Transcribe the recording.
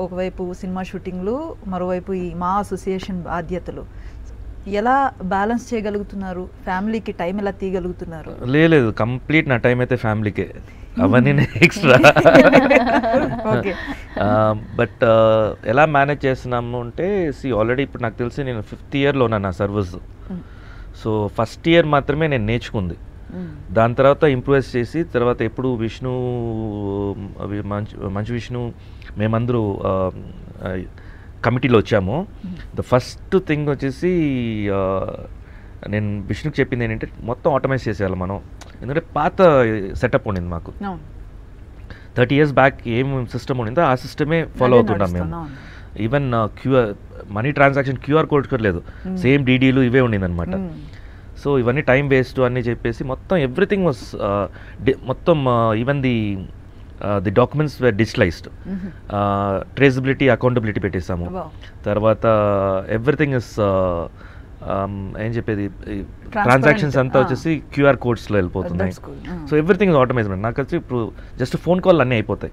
ఒకవైపు సినిమా షూటింగ్లు, మరోవైపు ఈ మా అసోసియేషన్ బాధ్యతలు, ఎలా బ్యాలెన్స్ చేయగలుగుతున్నారు? ఫ్యామిలీకి టైం ఎలా తీయగలుగుతున్నారు? లేదు, కంప్లీట్ నా టైం అయితే ఫ్యామిలీకే, అవన్నీ ఎక్స్ట్రా. బట్ ఎలా మేనేజ్ చేస్తున్నాము అంటే, ఆల్రెడీ ఇప్పుడు నాకు తెలిసి నేను 5th ఇయర్లో ఉన్నాను నా సర్వీస్. సో ఫస్ట్ ఇయర్ మాత్రమే నేను నేర్చుకుంది. దాని తర్వాత ఇంప్రూవైజ్ చేసి, తర్వాత ఎప్పుడు విష్ణు, మంచు విష్ణు, మేమందరూ కమిటీలో వచ్చాము. ద ఫస్ట్ థింగ్ వచ్చేసి నేను విష్ణుకి చెప్పింది ఏంటంటే, మొత్తం ఆటోమైజ్ చేసేయాలి మనం. ఎందుకంటే పాత సెటప్ ఉండింది మాకు. 30 years బ్యాక్ ఏం సిస్టమ్ ఉండిందో ఆ సిస్టమే ఫాలో అవుతున్నాం మేము. Even money transaction QR code కూడా లేదు, సేమ్ డీడీలు ఇవే ఉండింది అనమాట. సో ఇవన్నీ టైం వేస్ట్ అన్నీ చెప్పేసి మొత్తం ఎవ్రీథింగ్ వాస్ మొత్తం even the documents were digitalized. Traceability, accountability పెట్టేసాము. తర్వాత ఎవ్రీథింగ్ ఇస్ ఏం చెప్పేది, ట్రాన్సాక్షన్స్ అంతా వచ్చేసి క్యూఆర్ కోడ్స్లో వెళ్ళిపోతున్నాయి. So everything is automated. నాకు వచ్చి ఇప్పుడు జస్ట్ ఫోన్ కాల్ అన్నీ అయిపోతాయి.